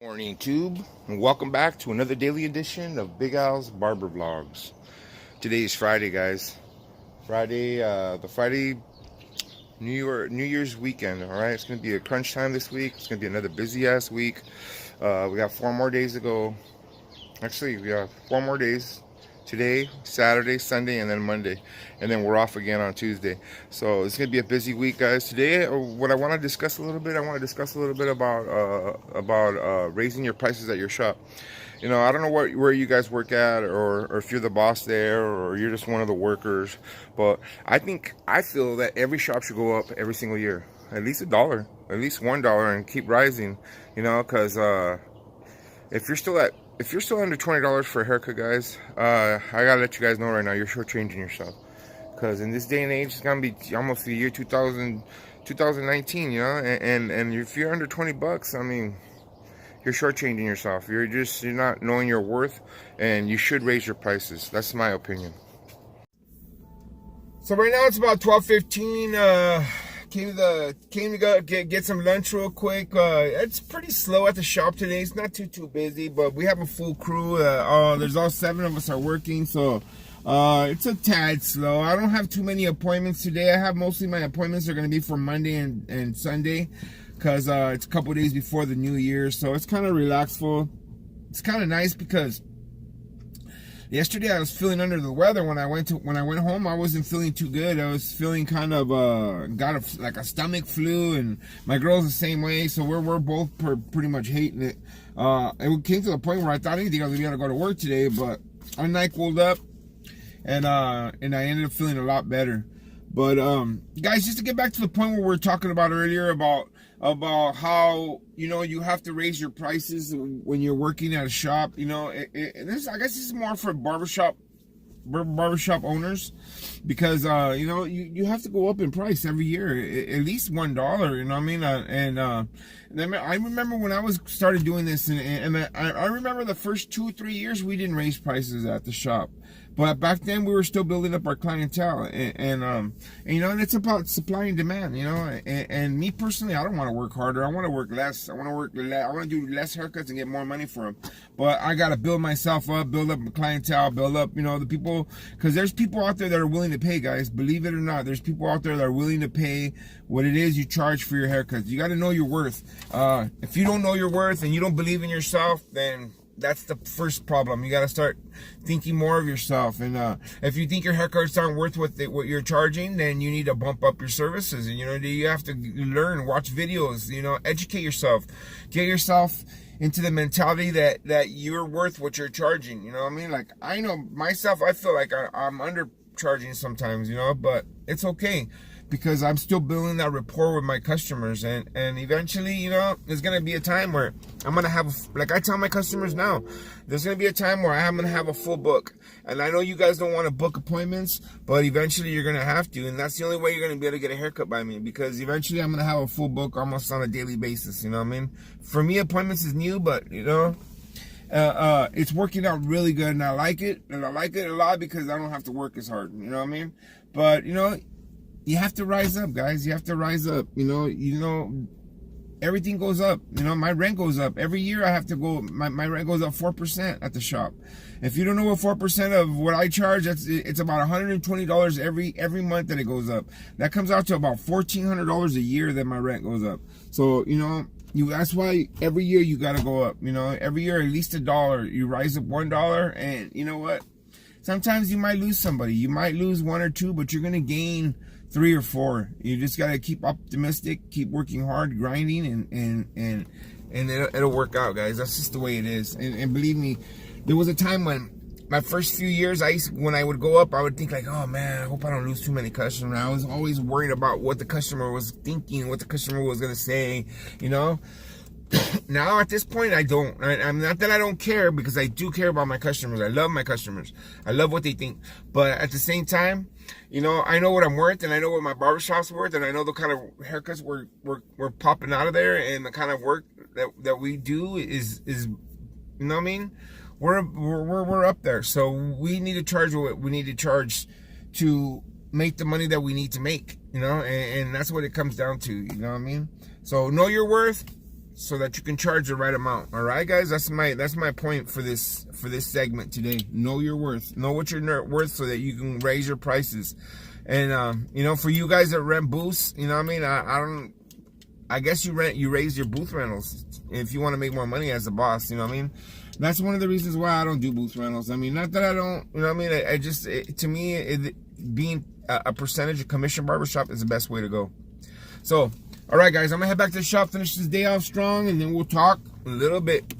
Morning tube, and welcome back to another daily edition of Big Al's Barber Vlogs. Today is Friday, guys. The Friday New Year's weekend. All right, it's gonna be a crunch time this week. It's gonna be another busy ass week. We got 4 more days to go. Actually, we got 4 more days. Today, Saturday, Sunday, and then Monday, and then we're off again on Tuesday. So it's gonna be a busy week, guys. Today, what I want to discuss a little bit, about raising your prices at your shop. You know, I don't know where you guys work at, or if you're the boss there, or you're just one of the workers. But I feel that every shop should go up every single year, at least $1, at least $1, and keep rising. You know, because if you're still under $20 for a haircut, guys, I gotta let you guys know right now, you're shortchanging yourself. Because in this day and age, it's gonna be almost the year 2019, you know, and if you're under 20 bucks, I mean, you're shortchanging yourself. You're not knowing your worth, and you should raise your prices. That's my opinion. So right now it's about 12:15. Came to go get some lunch real quick. It's pretty slow at the shop today. It's not too busy, but we have a full crew. There's all 7 of us are working, so it's a tad slow. I don't have too many appointments today. I have mostly my appointments are going to be for Monday and Sunday, because it's a couple days before the new year, so it's kind of relaxful. It's kind of nice because yesterday I was feeling under the weather. When I went home, I wasn't feeling too good. I was feeling kind of like a stomach flu, and my girl's the same way. So we're both pretty much hating it. It came to the point where I thought anything I was gonna go to work today, but I NyQuil'd up, and I ended up feeling a lot better. But guys, just to get back to the point where we were talking about earlier about how, you know, you have to raise your prices when you're working at a shop. You know, I guess this is more for barbershop owners, because you know, you have to go up in price every year, at least $1. You know what I mean? And then I remember when I started doing this, and I remember the first 2-3 years we didn't raise prices at the shop. But back then we were still building up our clientele, and you know, and it's about supply and demand, you know. And me personally, I don't want to work harder. I want to work less. I want to do less haircuts and get more money for them. But I gotta build myself up, build up my clientele, build up, you know, the people, because there's people out there that are willing to pay, guys. Believe it or not, there's people out there that are willing to pay what it is you charge for your haircuts. You got to know your worth. If you don't know your worth and you don't believe in yourself, then that's the first problem. You got to start thinking more of yourself. And if you think your haircuts aren't worth what you're charging, then you need to bump up your services. And, you know, you have to learn, watch videos, you know, educate yourself, get yourself into the mentality that you're worth what you're charging. You know what I mean? Like, I know myself, I feel like I'm undercharging sometimes, you know, but it's okay, because I'm still building that rapport with my customers, and eventually, you know, there's gonna be a time where I'm gonna have, like I tell my customers now, there's gonna be a time where I'm gonna have a full book. And I know you guys don't want to book appointments, but eventually you're gonna have to, and that's the only way you're gonna be able to get a haircut by me, because eventually I'm gonna have a full book almost on a daily basis. You know what I mean? For me, appointments is new, but you know, it's working out really good, and I like it, and I like it a lot because I don't have to work as hard. You know what I mean? But you know, you have to rise up, guys. You have to rise up. You know, everything goes up. You know, my rent goes up every year. I have to go. My rent goes up 4% at the shop. If you don't know what 4% of what I charge, it's about $120 every month that it goes up. That comes out to about $1,400 a year that my rent goes up. So you know, that's why every year you got to go up. You know, every year at least $1. You rise up $1, and you know what? Sometimes you might lose somebody. You might lose 1 or 2, but you're gonna gain 3 or 4. You just gotta keep optimistic, keep working hard, grinding, and it'll work out, guys. That's just the way it is. And believe me, there was a time when my first few years, when I would go up, I would think like, oh man, I hope I don't lose too many customers. I was always worried about what the customer was thinking, what the customer was gonna say, you know. Now at this point, I don't. I'm not that I don't care, because I do care about my customers. I love my customers. I love what they think. But at the same time, you know, I know what I'm worth, and I know what my barbershop's worth, and I know the kind of haircuts we're popping out of there, and the kind of work that we do is, you know what I mean? We're up there. So we need to charge what we need to charge to make the money that we need to make, you know, and that's what it comes down to, you know what I mean? So know your worth. so that you can charge the right amount. All right, guys, that's my point for this segment today. Know your worth. Know what you're worth so that you can raise your prices. And you know, for you guys that rent booths, you know what I mean, I guess you raise your booth rentals if you want to make more money as a boss, you know what I mean? That's one of the reasons why I don't do booth rentals. I mean, not that I don't, you know what I mean? I just, to me, being a percentage of commission barbershop is the best way to go. So, all right, guys, I'm going to head back to the shop, finish this day off strong, and then we'll talk a little bit.